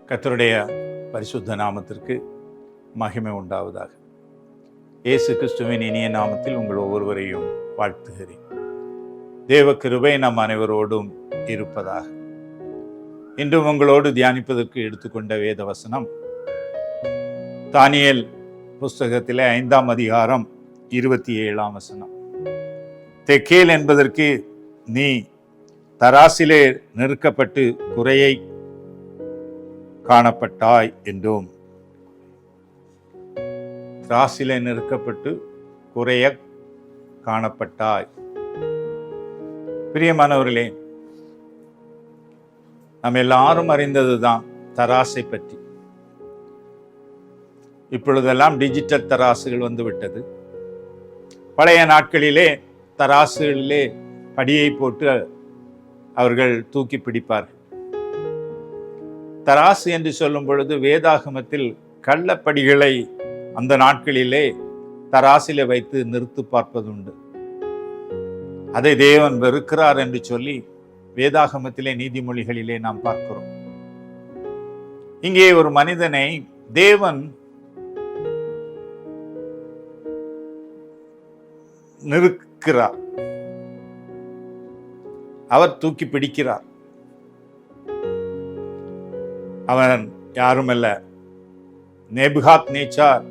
கர்த்தருடைய பரிசுத்த நாமத்திற்கு மகிமை உண்டாவதாக. இயேசு கிறிஸ்துவின் இனிய நாமத்தில் உங்கள் ஒவ்வொருவரையும் வாழ்த்துகிறேன். தேவ கிருபை நம் அனைவரோடும் இருப்பதாக. இன்றும் உங்களோடு தியானிப்பதற்கு எடுத்துக்கொண்ட வேத வசனம் தானியேல் புஸ்தகத்திலே 5ஆம் அதிகாரம் 27ஆம் வசனம். தெக்கேல் என்பதற்கு நீ தராசிலே நெருக்கப்பட்டு குறையை காணப்பட்டாய் என்றும், தராசிலே நெருக்கப்பட்டு குறைய காணப்பட்டாய். பிரியமானவர்களே, நம்ம எல்லாரும் அறிந்ததுதான் தராசை பற்றி. இப்பொழுதெல்லாம் டிஜிட்டல் தராசுகள் வந்துவிட்டது. பழைய நாட்களிலே தராசுகளிலே படியை போட்டு அவர்கள் தூக்கி பிடிப்பார்கள். தராசு என்று சொல்லும் பொழுது வேதாகமத்தில் கள்ளப்படிகளை அந்த நாட்களிலே தராசிலே வைத்து நிறுத்து பார்ப்பதுண்டு. அதை தேவன் வெறுக்கிறார் என்று சொல்லி வேதாகமத்திலே நீதிமொழிகளிலே நாம் பார்க்கிறோம். இங்கே ஒரு மனிதனை தேவன் நிறுக்கிறார், அவர் தூக்கி பிடிக்கிறார். அவன் யாருமல்ல, நேபுகாத் நேச்சார்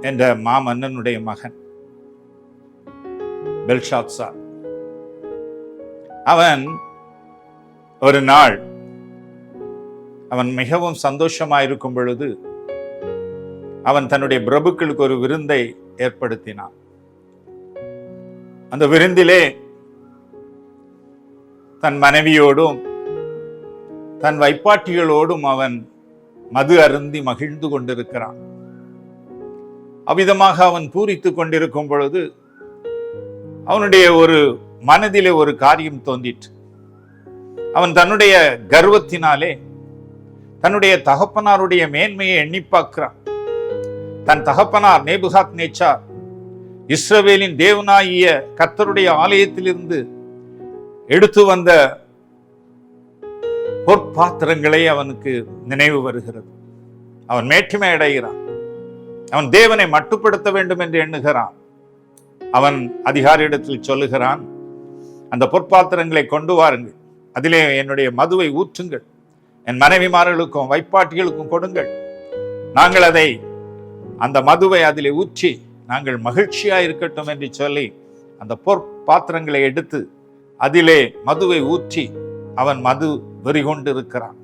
என்ற மாமன்னனுடைய மகன் பெல்ஷாத்சார். அவன் ஒரு நாள் அவன் மிகவும் சந்தோஷமாயிருக்கும் பொழுது அவன் தன்னுடைய பிரபுக்களுக்கு ஒரு விருந்தை ஏற்படுத்தினான். அந்த விருந்திலே தன் மனைவியோடும் தன் வைப்பாட்டிகளோடும் அவன் மது அருந்தி மகிழ்ந்து கொண்டிருக்கிறான். அவ்விதமாக அவன் பூரித்துக் கொண்டிருக்கும் பொழுது அவனுடைய ஒரு மனதிலே ஒரு காரியம் தோன்றிற்று. அவன் தன்னுடைய கர்வத்தினாலே தன்னுடைய தகப்பனாருடைய மேன்மையை எண்ணி பார்க்கிறான். தன் தகப்பனார் நேபுகாத் நேச்சார் இஸ்ரவேலின் தேவனாகிய கர்த்தருடைய ஆலயத்திலிருந்து எடுத்து வந்த பொற்பாத்திரங்களை அவனுக்கு நினைவு வருகிறது. அவன் மேற்றுமை அடைகிறான். அவன் தேவனை மட்டுப்படுத்த வேண்டும் என்று எண்ணுகிறான். அவன் அதிகாரியிடத்தில் சொல்லுகிறான், அந்த பொற்பாத்திரங்களை கொண்டு வாருங்கள், அதிலே என்னுடைய மதுவை ஊற்றுங்கள், என் மனைவிமார்களுக்கும் வைப்பாட்டிகளுக்கும் கொடுங்கள், நாங்கள் அதை அந்த மதுவை அதிலே ஊற்றி நாங்கள் மகிழ்ச்சியா இருக்கட்டும் என்று சொல்லி அந்த பொற்பாத்திரங்களை எடுத்து அதிலே மதுவை ஊற்றி அவன் மது வெறி கொண்டு இருக்கிறான்.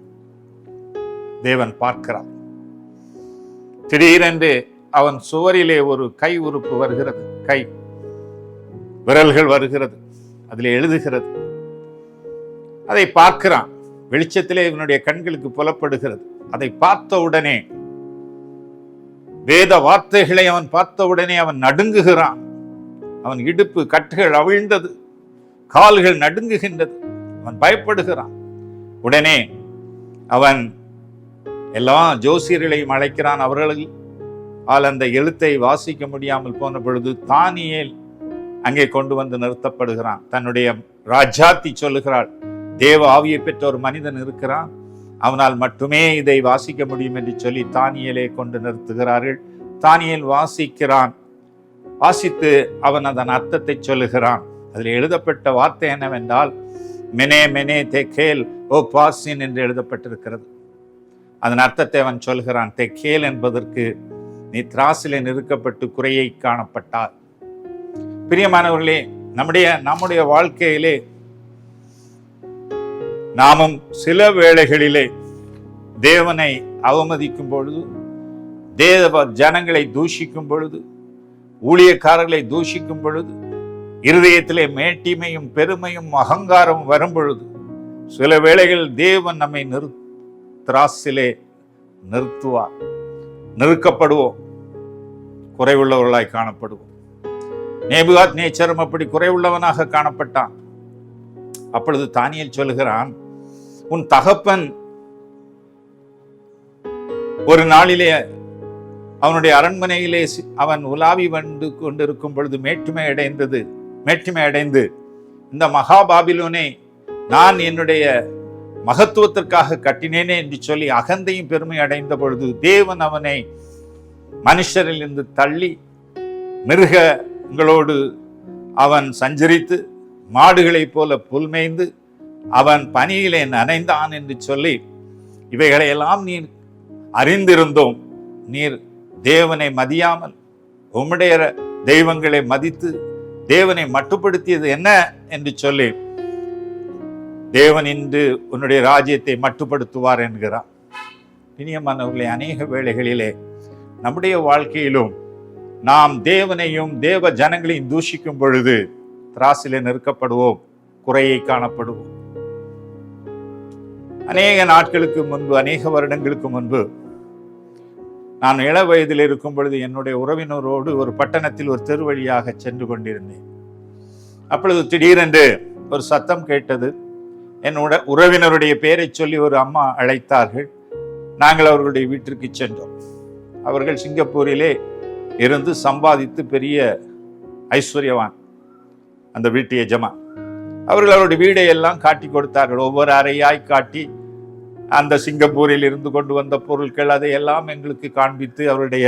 தேவன் பார்க்கிறான். திடீரென்று அவன் சுவரிலே ஒரு கை உறுப்பு வருகிறது, கை விரல்கள் வருகிறது, அதிலே எழுதுகிறது. அதை பார்க்கிறான். வெளிச்சத்திலே இவனுடைய கண்களுக்கு புலப்படுகிறது. அதை பார்த்த உடனே, வேத வார்த்தைகளை அவன் பார்த்த உடனே அவன் நடுங்குகிறான். அவன் இடுப்பு கட்டுகள் அவிழ்ந்தது, கால்கள் நடுங்குகின்றது, அவன் பயப்படுகிறான். உடனே அவன் எல்லா ஜோசியர்களையும் அழைக்கிறான். அவர்களால் அந்த எழுத்தை வாசிக்க முடியாமல் போன பொழுது தானியேல் அங்கே கொண்டு வந்து நிறுத்தப்படுகிறான். தன்னுடைய ராஜாத்தி சொல்லுகிறாள், தேவ ஆவியை பெற்ற ஒரு மனிதன் இருக்கிறான், அவனால் மட்டுமே இதை வாசிக்க முடியும் என்று சொல்லி தானியேலை கொண்டு நிறுத்துகிறார்கள். தானியேல் வாசிக்கிறான். வாசித்து அவன் அதன் அர்த்தத்தை சொல்லுகிறான். அதில் எழுதப்பட்ட வார்த்தை என்னவென்றால், மெனே மெனே தெக்கேல் ஓ பாசின் என்று எழுதப்பட்டிருக்கிறது. அதன் அர்த்தத்தை அவன் சொல்கிறான். தெக்கேல் என்பதற்கு நீ திராசிலே நெருக்கப்பட்டு குறையை காணப்பட்டார். பிரியமானவர்களே, நம்முடைய வாழ்க்கையிலே நாமும் சில வேளைகளிலே தேவனை அவமதிக்கும் பொழுது, தேவ ஜனங்களை தூஷிக்கும் பொழுது, ஊழியக்காரர்களை தூஷிக்கும் பொழுது, இருதயத்திலே மேட்டிமையும் பெருமையும் அகங்காரமும் வரும் பொழுது, சில வேளைகள் தேவன் நம்மை திராசிலே நிறுத்துவார். நெருக்கப்படுவோம், குறைவுள்ளவர்களாய் காணப்படுவோம். நேபுகாத் நேச்சரும் அப்படி குறைவுள்ளவனாக காணப்பட்டான். அப்பொழுது தானியேல் சொல்லுகிறான், உன் தகப்பன் ஒரு நாளிலே அவனுடைய அரண்மனையிலே அவன் உலாவி வந்து கொண்டிருக்கும் பொழுது மேட்டுமை அடைந்து இந்த மகாபாபிலோனை நான் என்னுடைய மகத்துவத்திற்காக கட்டினேனே என்று சொல்லி அகந்தையும் பெருமை அடைந்த பொழுது தேவன் அவனை மனுஷரிலிருந்து தள்ளி மிருகங்களோடு அவன் சஞ்சரித்து மாடுகளைப் போல புல்மேய்ந்து அவன் பனியிலே நனைந்தான் என்று சொல்லி, இவைகளையெல்லாம் நீர் அறிந்திருந்தோம், நீர் தேவனை மதியாமல் உம்முடைய தெய்வங்களை மதித்து தேவனை மட்டுப்படுத்தியது என்ன என்று சொல்லி, தேவன் இன்று உன்னுடைய ராஜ்யத்தை மட்டுப்படுத்துவார் என்கிறார். பிரியமானவர்களே, அநேக வேளைகளிலே நம்முடைய வாழ்க்கையிலும் நாம் தேவனையும் தேவ ஜனங்களையும் தூஷிக்கும் பொழுது திராசிலே நெருக்கப்படுவோம், குறையை காணப்படுவோம். அநேக நாட்களுக்கு முன்பு, அநேக வருடங்களுக்கு முன்பு, நான் இள வயதில் இருக்கும் பொழுது என்னுடைய உறவினரோடு ஒரு பட்டணத்தில் ஒரு தெரு வழியாக சென்று கொண்டிருந்தேன். அப்பொழுது திடீரென்று ஒரு சத்தம் கேட்டது. என்னோட உறவினருடைய பெயரை சொல்லி ஒரு அம்மா அழைத்தார்கள். நாங்கள் அவர்களுடைய வீட்டிற்கு சென்றோம். அவர்கள் சிங்கப்பூரிலே இருந்து சம்பாதித்து பெரிய ஐஸ்வர்யவான், அந்த வீட்டு எஜமான். அவர்கள் அவருடைய வீடை எல்லாம் காட்டி கொடுத்தார்கள். ஒவ்வொரு அறையாய் காட்டி அந்த சிங்கப்பூரில் இருந்து கொண்டு வந்த பொருட்கள் அதையெல்லாம் எங்களுக்கு காண்பித்து அவருடைய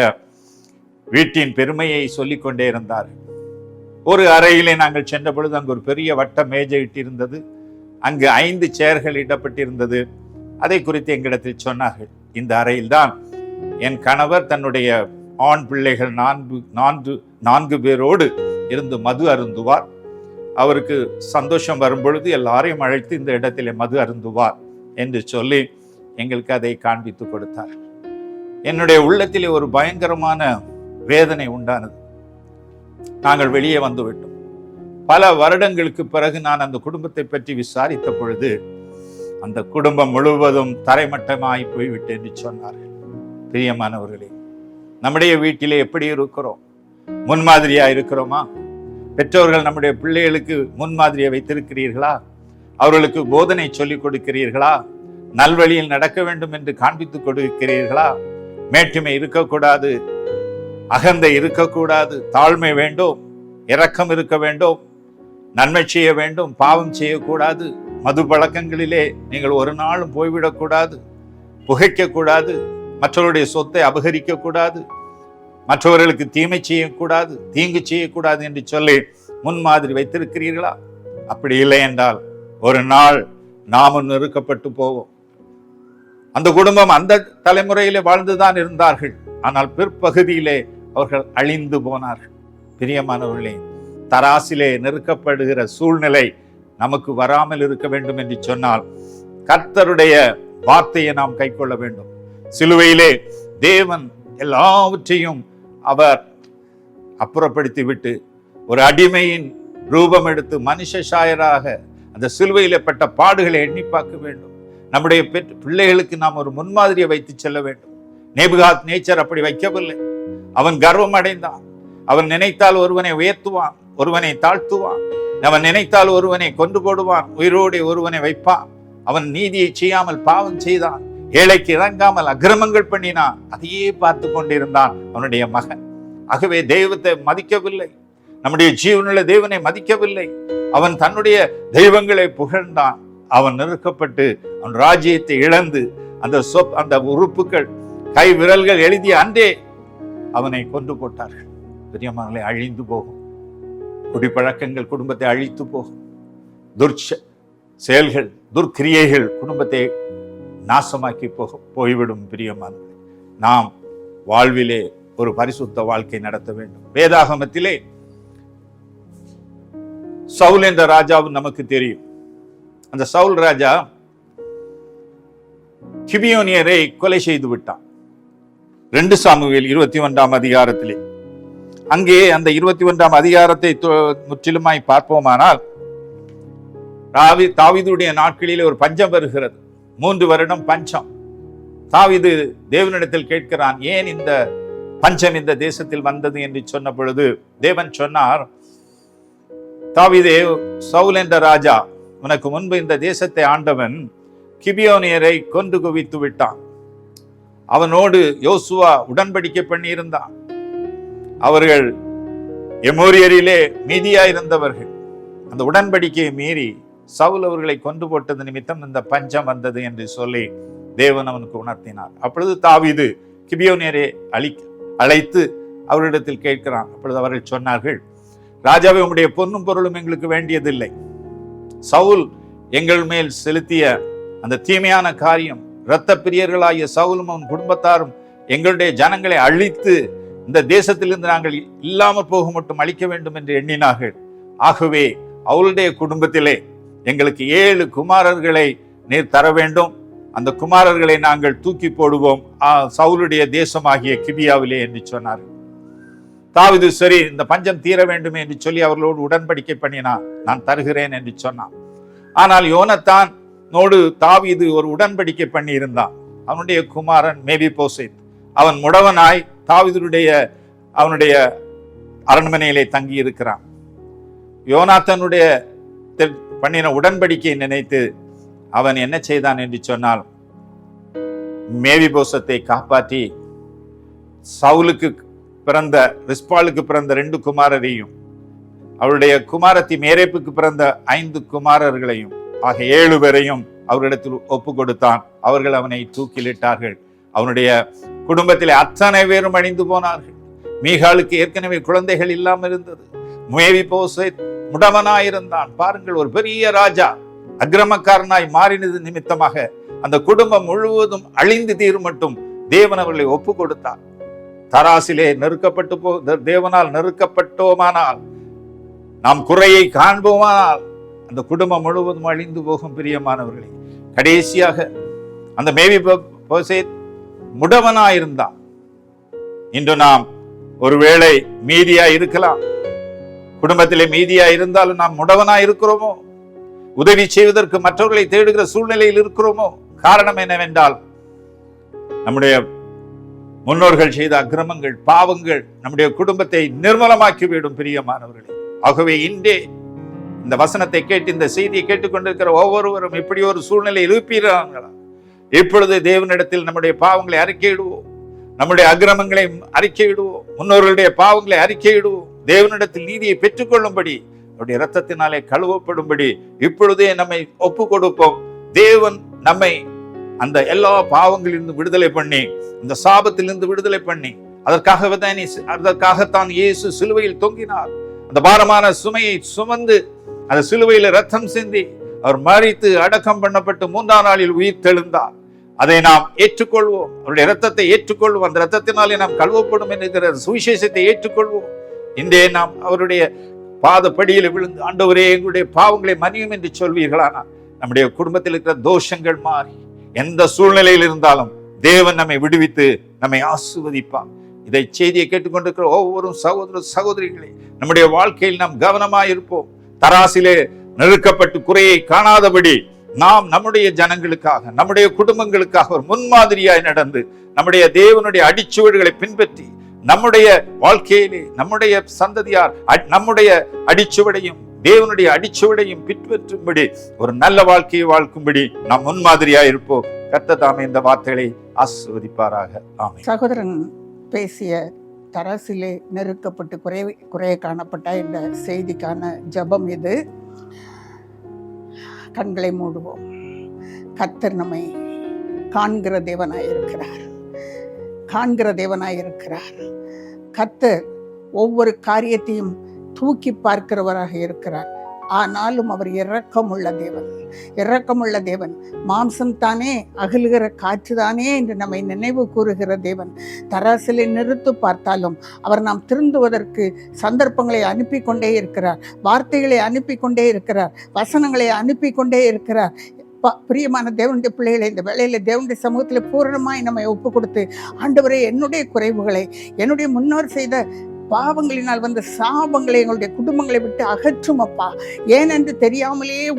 வீட்டின் பெருமையை சொல்லிக் கொண்டே இருந்தார்கள். ஒரு அறையிலே நாங்கள் சென்ற பொழுது அங்கு ஒரு பெரிய வட்ட மேஜை இட்டிருந்தது. அங்கு 5 சேர்கள் இடப்பட்டிருந்தது. அதை குறித்து எங்களிடத்தில் சொன்னார்கள். இந்த அறையில்தான் என் கணவர் தன்னுடைய ஆண் பிள்ளைகள் 4 பேரோடு இருந்து மது அருந்துவார். அவருக்கு சந்தோஷம் வரும் பொழுது எல்லாரையும் அழைத்து இந்த இடத்திலே மது அருந்துவார் என்று சொல்லி எங்களுக்கு அதை காண்பித்து கொடுத்தார். என்னுடைய உள்ளத்திலே ஒரு பயங்கரமான வேதனை உண்டானது. நாங்கள் வெளியே வந்துவிட்டோம். பல வருடங்களுக்கு பிறகு நான் அந்த குடும்பத்தை பற்றி விசாரித்த பொழுது அந்த குடும்பம் முழுவதும் தரைமட்டமாய் போய்விட்டு என்று சொன்னார்கள். பிரியமானவர்களே, நம்முடைய வீட்டிலே எப்படி இருக்கிறோம்? முன்மாதிரியா இருக்கிறோமா? பெற்றோர்கள் நம்முடைய பிள்ளைகளுக்கு முன்மாதிரியை வைத்திருக்கிறீர்களா? அவர்களுக்கு போதனை சொல்லிக் கொடுக்கிறீர்களா? நல்வழியில் நடக்க வேண்டும் என்று காண்பித்துக் கொடுக்கிறீர்களா? மேட்டுமை இருக்கக்கூடாது, அகந்தை இருக்கக்கூடாது, தாழ்மை வேண்டும், இரக்கம் இருக்க வேண்டும், நன்மை செய்ய வேண்டும், பாவம் செய்யக்கூடாது, மது பழக்கங்களிலே நீங்கள் ஒரு நாளும் போய்விடக்கூடாது, புகைக்கக்கூடாது, மற்றவருடைய சொத்தை அபகரிக்க கூடாது, மற்றவர்களுக்கு தீமை செய்யக்கூடாது, தீங்கு செய்யக்கூடாது என்று சொல்லி முன்மாதிரி வைத்திருக்கிறீர்களா? அப்படி இல்லை என்றால் ஒரு நாள் நாமும் நெருக்கப்பட்டு போவோம். அந்த குடும்பம் அந்த தலைமுறையிலே வாழ்ந்துதான் இருந்தார்கள். ஆனால் பிற்பகுதியிலே அவர்கள் அழிந்து போனார்கள். பிரியமானவர்களே, தராசிலே நெருக்கப்படுகிற சூழ்நிலை நமக்கு வராமல் இருக்க வேண்டும் என்று சொன்னால் கர்த்தருடைய வார்த்தையை நாம் கைக்கொள்ள வேண்டும். சிலுவையிலே தேவன் எல்லாவற்றையும் அவர் அப்புறப்படுத்தி விட்டு ஒரு அடிமையின் ரூபம் எடுத்து மனுஷ சாயராக அந்த சிலுவையிலே பட்ட பாடுகளை எண்ணி பார்க்க வேண்டும். நம்முடைய பிள்ளைகளுக்கு நாம் ஒரு முன்மாதிரியை வைத்து செல்ல வேண்டும். நேபுகாத் நேச்சர் அப்படி வைக்கவில்லை. அவன் கர்வம் அடைந்தான். அவன் நினைத்தால் ஒருவனை உயர்த்துவான், ஒருவனை தாழ்த்துவான். அவன் நினைத்தால் ஒருவனை கொண்டு போடுவான், உயிரோடு ஒருவனை வைப்பான். அவன் நீதியை செய்யாமல் பாவம் செய்தான், ஏழைக்கு இறங்காமல் அக்கிரமங்கள் பண்ணினான். அதையே பார்த்து கொண்டிருந்தான் அவனுடைய மகன். ஆகவே தெய்வத்தை மதிக்கவில்லை, நம்முடைய ஜீவனுள்ள தேவனை மதிக்கவில்லை. அவன் தன்னுடைய தெய்வங்களை புகழ்ந்தான். அவன் நெருக்கப்பட்டு அவன் ராஜ்யத்தை இழந்து அந்த உறுப்புகள், கை விரல்கள் எழுதிய அன்றே அவனை கொண்டு போட்டார்கள். பெரியமானே, அழிந்து போகும். குடிப்பழக்கங்கள் குடும்பத்தை அழித்து போகும். செயல்கள், துர்க்கிரியைகள் குடும்பத்தை நாசமாக்கி போய்விடும். பிரியமானவர்களே, நாம் வாழ்விலே ஒரு பரிசுத்த வாழ்க்கை நடத்த வேண்டும். வேதாகமத்திலே சவுல் என்ற ராஜாவும் நமக்கு தெரியும். அந்த சவுல் ராஜா கிபியோனியரை கொலை செய்து விட்டான். 2 சாமுவேல் 21ஆம் அதிகாரத்திலே. அங்கே அந்த 21ஆம் அதிகாரத்தை முற்றிலுமாய் பார்ப்போமானால், தாவீதுடைய நாட்களிலே ஒரு பஞ்சம் வருகிறது. 3 வருடம் பஞ்சம். தாவீது தேவனிடத்தில் கேட்கிறான், ஏன் இந்த பஞ்சம் இந்த தேசத்தில் வந்தது என்று சொன்ன பொழுது தேவன் சொன்னார், தாவீதே, சவுல் என்ற ராஜா உனக்கு முன்பு இந்த தேசத்தை ஆண்டவன் கிபியோனியரை கொன்று குவித்து விட்டான். அவனோடு யோசுவா உடன்படிக்கை பண்ணியிருந்தான். அவர்கள் எமோரியரிலே மீதியாயிருந்தவர்கள். அந்த உடன்படிக்கையை மீறி சவுல் அவர்களை கொண்டு போட்டது நிமித்தம் இந்த பஞ்சம் வந்தது என்று சொல்லி தேவன் அவனுக்கு உணர்த்தினார். அப்பொழுது தாவீது கிபியோனியரை அழைத்து அவரிடத்தில் கேட்கிறான். அப்பொழுது அவர்கள் சொன்னார்கள், ராஜாவே, உம்முடைய பொன்னும் பொருளும் எங்களுக்கு வேண்டியதில்லை. சவுல் எங்கள் மேல் செலுத்திய அந்த தீமையான காரியம், இரத்த பிரியர்களாகிய சவுலும் அவன் குடும்பத்தாரும் எங்களுடைய ஜனங்களை அழித்து இந்த தேசத்திலிருந்து நாங்கள் இல்லாமல் போக மட்டும் அழிக்க வேண்டும் என்று எண்ணினார்கள். ஆகவே அவளுடைய குடும்பத்திலே எங்களுக்கு 7 குமாரர்களை நீர் தர வேண்டும். அந்த குமாரர்களை நாங்கள் தூக்கி போடுவோம் சவுலுடைய தேசமாகிய கிபியாவிலே என்று சொன்னார்கள். தாவீது சரி, இந்த பஞ்சம் தீர வேண்டும் என்று சொல்லி அவர்களோடு உடன்படிக்கை பண்ணினான். நான் தருகிறேன் என்று சொன்னான். ஆனால் யோனத்தானோடு தாவீது ஒரு உடன்படிக்கை பண்ணி இருந்தான். அவனுடைய குமாரன் மேவிபோசேத், அவன் முடவனாய் அவனுடைய அரண்மனையிலே தங்கி இருக்கிறான். யோனாத்தானுடைய பண்ணின உடன்படிக்கையை நினைத்து அவன் என்ன செய்தான் என்று சொன்னால், மேவிபோசத்தை காப்பாற்றி சவுலுக்கு பிறந்த ரிஸ்பாலுக்கு பிறந்த 2 குமாரரையும் அவருடைய குமாரத்தி மேரேப்புக்கு பிறந்த 5 குமாரர்களையும் ஆக 7 பேரையும் அவரிடத்தில் ஒப்பு கொடுத்தான். அவர்கள் அவனை தூக்கிலிட்டார்கள். அவனுடைய குடும்பத்திலே அத்தனை பேரும் அழிந்து போனார்கள். மீகாலுக்கு ஏற்கனவே குழந்தைகள் இல்லாமல் இருந்தது. மேவிபோசேத் முடவனாயிருந்தான். பாருங்கள், ஒரு பெரிய ராஜா அக்கிரமக்காரனாய் மாறினது நிமித்தமாக அந்த குடும்பம் முழுவதும் அழிந்து தீரும் மட்டும் தேவன் அவர்களை ஒப்பு கொடுத்தார். தராசிலே தேவனால் நெருக்கப்பட்டோமானால், நாம் குறையை காண்போமானால் அந்த குடும்பம் முழுவதும் அழிந்து போகும். பிரியமானவர்களே, கடைசியாக அந்த மேவிபோசேத் முடவனாயிருந்தான். இன்று நாம் ஒருவேளை மீதியா இருக்கலாம். குடும்பத்திலே மீதியா இருந்தாலும் நாம் முடவனா இருக்கிறோமோ? உதவி செய்வதற்கு மற்றவர்களை தேடுகிற சூழ்நிலையில் இருக்கிறோமோ? காரணம் என்னவென்றால், நம்முடைய முன்னோர்கள் செய்த அக்கிரமங்கள், பாவங்கள் நம்முடைய குடும்பத்தை நிர்மலமாக்கிவிடும். பிரியமானவர்களே, ஆகவே இன்றே இந்த வசனத்தை கேட்டு இந்த செய்தியை கேட்டுக்கொண்டிருக்கிற ஒவ்வொருவரும் இப்படி ஒரு சூழ்நிலையில் இருப்பீர்களா? இப்பொழுது தேவனிடத்தில் நம்முடைய பாவங்களை அறிக்கையிடுவோம், நம்முடைய அக்கிரமங்களை அறிக்கையிடுவோம், முன்னோர்களுடைய பாவங்களை அறிக்கையிடுவோம். தேவனிடத்தில் நீதியை பெற்றுக்கொள்ளும்படி, அவருடைய இரத்தத்தினாலே கழுவப்படும்படி இப்பொழுதே நம்மை ஒப்பு கொடுப்போம். தேவன் நம்மை அந்த எல்லா பாவங்களிலிருந்து விடுதலை பண்ணி, இந்த சாபத்திலிருந்து விடுதலை பண்ணி, அதற்காகத்தான் இயேசு சிலுவையில் தொங்கினார். அந்த பாரமான சுமையை சுமந்து அந்த சிலுவையில் ரத்தம் சிந்தி அவர் மரித்து அடக்கம் பண்ணப்பட்டு 3ஆம் நாளில் உயிர் தெழுந்தார். அதை நாம் ஏற்றுக்கொள்வோம். அவருடைய இரத்தத்தை ஏற்றுக்கொள்வோம். அந்த இரத்தத்தினாலே நாம் கழுவப்படும் என்கிற சுவிசேஷத்தை ஏற்றுக்கொள்வோம். இன்றே நாம் அவருடைய பாதப்படியில் விழுந்து, ஆண்டவரே, எங்களுடைய பாவங்களை மன்னியும் என்று சொல்வீர்களானால் நம்முடைய குடும்பத்தில் இருக்கிற தோஷங்கள் மாறி, எந்த சூழ்நிலையில் இருந்தாலும் தேவன் நம்மை விடுவித்து நம்மை ஆசீர்வதிப்பார். இதை செய்தியை கேட்டுக்கொண்டிருக்கிற ஒவ்வொரு சகோதர சகோதரிகளை நம்முடைய வாழ்க்கையில் நாம் கவனமாயிருப்போம். தராசிலே நெருக்கப்பட்டு குறையை காணாதபடி நாம் நம்முடைய ஜனங்களுக்காக, நம்முடைய குடும்பங்களுக்காக ஒரு முன்மாதிரியாய் நடந்து, நம்முடைய தேவனுடைய அடிச்சுவடுகளை பின்பற்றி, நம்முடைய வாழ்க்கையிலே நம்முடைய சந்ததியார் நம்முடைய அடிச்சுவடையும் தேவனுடைய அடிச்சுவடையும் பின்பற்றும்படி ஒரு நல்ல வாழ்க்கையை வாழ்க்கும்படி நாம் முன்மாதிரியாய் இருப்போம். கர்த்தர் தாமே இந்த வார்த்தைகளை ஆசீர்வதிப்பாராக. ஆமென். சகோதரன் பேசிய தராசிலே நெருக்கப்பட்டு குறைய காணப்பட்ட இந்த செய்திக்கான ஜெபம் இது. கண்களை மூடுவோம். கர்த்தர் நம்மை காண்கிற தேவனாயிருக்கிறார். கர்த்தர் ஒவ்வொரு காரியத்தையும் தூக்கி பார்க்கிறவராக இருக்கிறார். ஆனாலும் அவர் இரக்கமுள்ள தேவன். மாம்சம் தானே, அகலுகிற காற்று தானே என்று நம்மை நினைவு கூறுகிற தேவன். தராசிலை நிறுத்து பார்த்தாலும் அவர் நாம் திருந்துவதற்கு சந்தர்ப்பங்களை அனுப்பி கொண்டே இருக்கிறார். வார்த்தைகளை அனுப்பி கொண்டே இருக்கிறார். வசனங்களை அனுப்பி கொண்டே இருக்கிறார். பிரியமான தேவனுடைய பிள்ளைகளை, இந்த வேளையில தேவனுடைய சமூகத்தில் பூரணமாய் நம்மை ஒப்பு கொடுத்து, ஆண்டவரே, என்னுடைய குறைவுகளை, என்னுடைய முன்னோர் செய்த பாவங்களினால் வந்த சாபங்களை எங்களுடைய குடும்பங்களை விட்டு அகற்றும் அப்பா. ஏனென்று தெரியாமலேயே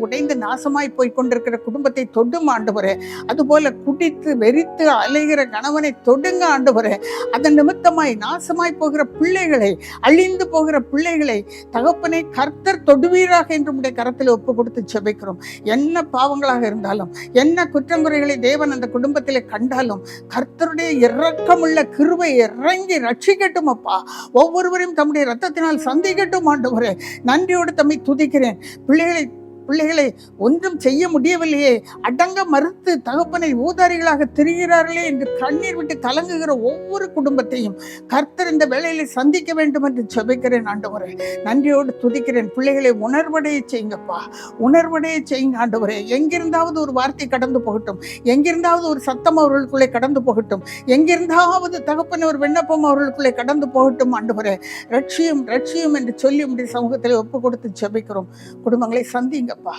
உடைந்து நாசமாய் போய் கொண்டிருக்கிற குடும்பத்தை தொடும் ஆண்டவரே. அதுபோல குடித்து வெறித்து அலைகிற கணவனை தொடுங்க ஆண்டவரே. அதன் நிமித்தமாய் நாசமாய் போகிற பிள்ளைகளை, அழிந்து போகிற பிள்ளைகளை தகப்பனை கர்த்தர் தொடுவீராக என்று உடைய கரத்தில் ஒப்பு கொடுத்து ஜெபிக்கிறோம். என்ன பாவங்களாக இருந்தாலும், என்ன குற்றங்குறைகளை தேவன் அந்த குடும்பத்திலே கண்டாலும், கர்த்தருடைய இரக்கமுள்ள கிருபை இறங்கி ரட்சிக்கட்டும் அப்பா. ஒவ்வொருவரையும் தம்முடைய இரத்தத்தினால் சந்திக்கட்டும் ஆண்டவரே. நன்றியோடு தம்மை துதிக்கிறேன். பிள்ளைகளை பிள்ளைகளை ஒன்றும் செய்ய முடியவில்லையே, அடங்க மறுத்து தகப்பனை ஊதாரிகளாக திரிகிறார்களே என்று கண்ணீர் விட்டு கலங்குகிற ஒவ்வொரு குடும்பத்தையும் கர்த்தர் இந்த வேளையில சந்திக்க வேண்டும் என்று ஜெபிக்கிறேன் ஆண்டவரே. நன்றியோடு துதிக்கிறேன். பிள்ளைகளை உணர்வடைய செய்யுங்கப்பா, உணர்வடைய செய்யுங்க ஆண்டவரே. எங்கிருந்தாவது ஒரு வார்த்தை கடந்து போகட்டும், எங்கிருந்தாவது ஒரு சத்தம் அவர்களுக்குள்ளே கடந்து போகட்டும், எங்கிருந்தாவது தகப்பன ஒரு விண்ணப்பம் அவர்களுக்குள்ளே கடந்து போகட்டும் ஆண்டவரே. ரட்சியும் ரட்சியும் என்று சொல்லி உடைய சமூகத்தில் ஒப்பு கொடுத்து ஜெபிக்கிறோம். குடும்பங்களை சந்திங்கப்பா.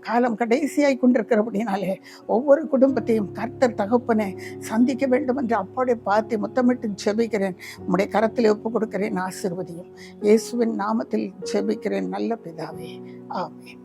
காலம் கடைசியாய் கொண்டிருக்கிறபடினாலே ஒவ்வொரு குடும்பத்தையும் கர்த்தர் தகப்பனை சந்திக்க வேண்டும் என்று அப்பாவுடைய பார்த்து முத்தமிட்டு ஜெபிக்கிறேன். உம்முடைய கரத்தில் ஒப்பு கொடுக்கிறேன். ஆசீர்வதியும். இயேசுவின் நாமத்தில் ஜெபிக்கிறேன் நல்ல பிதாவே. ஆமென்.